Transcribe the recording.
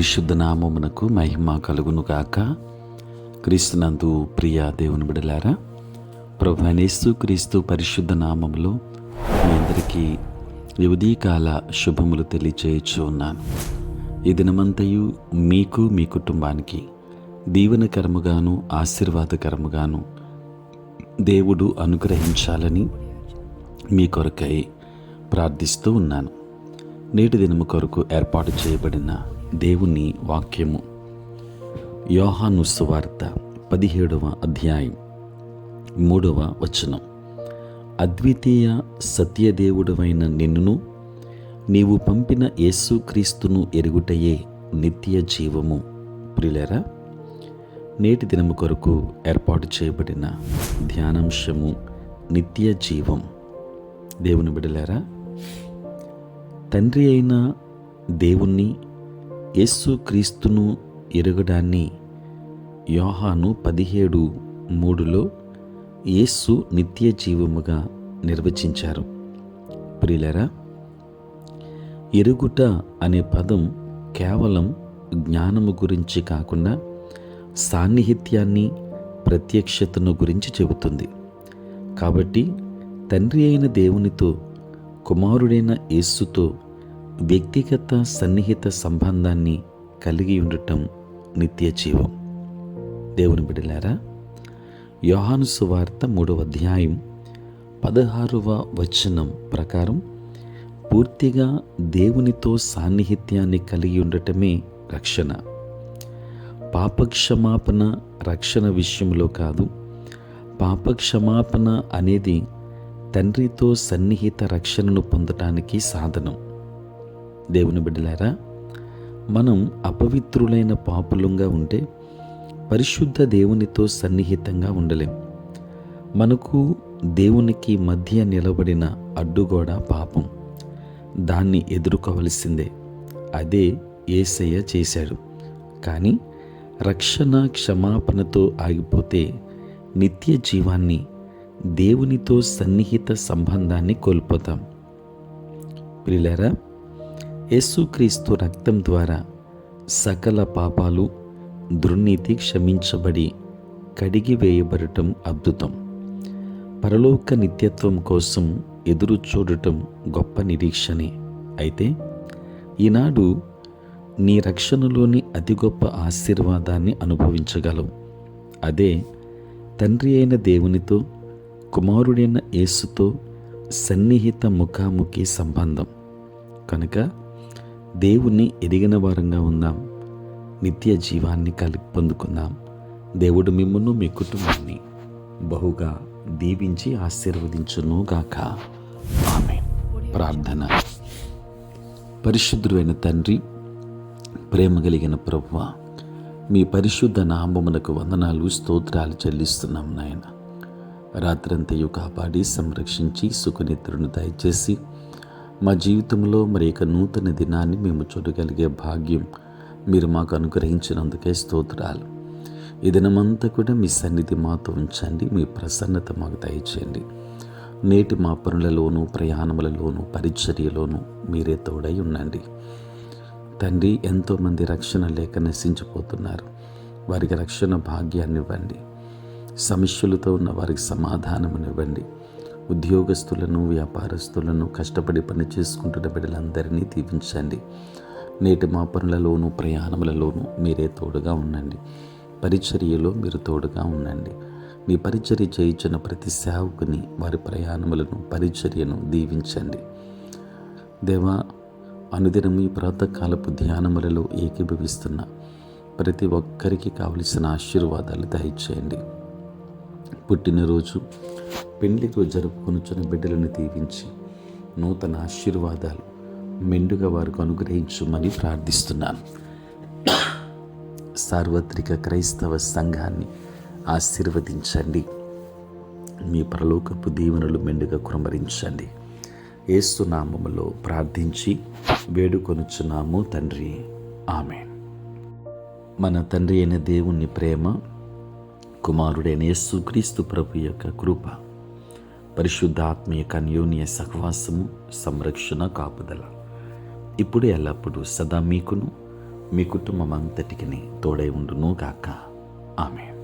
పరిశుద్ధ నామమునకు మహిమ కలుగును గాక. క్రీస్తునందు ప్రియ దేవుని బిడ్డలారా, ప్రభువైన యేసుక్రీస్తు పరిశుద్ధ నామములో మీ అందరికీ ఈ ఉదయకాల శుభములు తెలియచేయచ్చు ఉన్నాను. ఈ దినమంతయు మీకు మీ కుటుంబానికి దీవెనకరముగాను ఆశీర్వాదకరముగాను దేవుడు అనుగ్రహించాలని మీ కొరకై ప్రార్థిస్తూ ఉన్నాను. నేటి దినము కొరకు ఏర్పాటు చేయబడిన దేవుని వాక్యము యోహాను సువార్త 17వ అధ్యాయం 3వ వచనం. అద్వితీయ సత్యదేవుడవైన నిన్నును నీవు పంపిన యేసుక్రీస్తును ఎరుగుటయే నిత్య జీవము. ప్రియులారా, నేటి దినము కొరకు ఏర్పాటు చేయబడిన ధ్యానాంశము నిత్య జీవం. దేవుని బిడ్డలారా, తండ్రి అయిన దేవుణ్ణి యేసుక్రీస్తును ఎరగడాన్ని యోహాను 17:3లో యేసు నిత్య జీవముగా నిర్వచించారు. ప్రియులారా, ఎరుగుట అనే పదం కేవలం జ్ఞానము గురించి కాకుండా సాన్నిహిత్యాన్ని, ప్రత్యక్షతను గురించి చెబుతుంది. కాబట్టి తండ్రి అయిన దేవునితో, కుమారుడైన యేసుతో వ్యక్తిగత సన్నిహిత సంబంధాన్ని కలిగి ఉండటం నిత్య జీవం. దేవుని బిడ్డలారా, యోహాను సువార్త 3వ అధ్యాయం 16వ వచనం ప్రకారం పూర్తిగా దేవునితో సాన్నిహిత్యాన్ని కలిగి ఉండటమే రక్షణ. పాపక్షమాపణ రక్షణ విషయంలో కాదు. పాపక్షమాపణ అనేది తండ్రితో సన్నిహిత రక్షణను పొందటానికి సాధనం. దేవుని బిడ్డలారా, మనం అపవిత్రులైన పాపులంగా ఉంటే పరిశుద్ధ దేవునితో సన్నిహితంగా ఉండలేం. మనకు దేవునికి మధ్య నిలబడిన అడ్డుగోడ పాపం. దాన్ని ఎదుర్కోవలసిందే. అదే యేసయ్య చేశాడు. కానీ రక్షణ క్షమాపణతో ఆగిపోతే నిత్య జీవాన్ని, దేవునితో సన్నిహిత సంబంధాన్ని కోల్పోతాం. ప్రియులారా, యేసుక్రీస్తు రక్తం ద్వారా సకల పాపాలు, దుర్నీతి క్షమించబడి కడిగి వేయబడటం అద్భుతం. పరలోక నిత్యత్వం కోసం ఎదురు చూడటం గొప్ప నిరీక్షణే. అయితే ఈనాడు నీ రక్షణలోని అతి గొప్ప ఆశీర్వాదాన్ని అనుభవించగలవు. అదే తండ్రి అయిన దేవునితో, కుమారుడైన యేసుతో సన్నిహిత ముఖాముఖి సంబంధం. కనుక దేవుణ్ణి ఎరిగిన వారంగా ఉందాం. నిత్య జీవాన్ని పొందుకుందాం. దేవుడు మిమ్మును, మీ కుటుంబాన్ని బహుగా దీవించి ఆశీర్వదించును గాక. ఆమేన్. ప్రార్థన. పరిశుద్ధుడైన తండ్రి, ప్రేమ కలిగిన ప్రభువా, మీ పరిశుద్ధ నామమునకు వందనాలు, స్తోత్రాలు చెల్లిస్తున్నాం నాయన. రాత్రంతయు కాపాడి సంరక్షించి సుఖనిద్రను దయచేసి మా జీవితంలో మరి నూతన దినాన్ని మేము చూడగలిగే భాగ్యం మీరు మాకు అనుగ్రహించినందుకే స్తోత్రాలు. ఈ దినమంతా కూడా మీ సన్నిధి మాతో ఉంచండి. మీ ప్రసన్నత మాకు దయచేయండి. నేటి మా పనులలోనూ, ప్రయాణములలోనూ, పరిచర్యలోనూ మీరే తోడై ఉండండి తండ్రి. ఎంతోమంది రక్షణ లేక నశించిపోతున్నారు. వారికి రక్షణ భాగ్యాన్ని ఇవ్వండి. సమస్యలతో ఉన్న వారికి సమాధానమునివ్వండి. ఉద్యోగస్తులను, వ్యాపారస్తులను, కష్టపడి పని చేసుకుంటున్న బిడ్డలందరినీ దీవించండి. నేటి మా పనులలోనూ, ప్రయాణములలోనూ మీరే తోడుగా ఉండండి. పరిచర్యలో మీరు తోడుగా ఉండండి. మీ పరిచర్య చేయించిన ప్రతి సేవకుని, వారి ప్రయాణములను, పరిచర్యను దీవించండి. దేవా, అనుదినం ఈ ప్రాతకాలపు ధ్యానములలో ఏకీభవిస్తున్న ప్రతి ఒక్కరికి కావలసిన ఆశీర్వాదాలు దయచేయండి. పుట్టినరోజు, పెండ్లి రోజు జరుపుకొనుచున్న బిడ్డలను దీవించి నూతన ఆశీర్వాదాలు మెండుగా వారికి అనుగ్రహించమని ప్రార్థిస్తున్నాను. సార్వత్రిక క్రైస్తవ సంఘాన్ని ఆశీర్వదించండి. మీ పరలోకపు దీవెనలు మెండుగా కుమ్మరించండి. యేసు నామములో ప్రార్థించి వేడుకొనుచున్నాము తండ్రి. ఆమేన్. మన తండ్రి అయిన దేవుని ప్రేమ, కుమారుడైన యేసుక్రీస్తు ప్రభు యొక్క కృప, పరిశుద్ధాత్మ యొక్క అన్యోన్య సహవాసము, సంరక్షణ, కాపుదల ఇప్పుడు ఎల్లప్పుడూ సదా మీకును మీ కుటుంబం అంతటికి తోడై ఉండును గాక. ఆమేన్.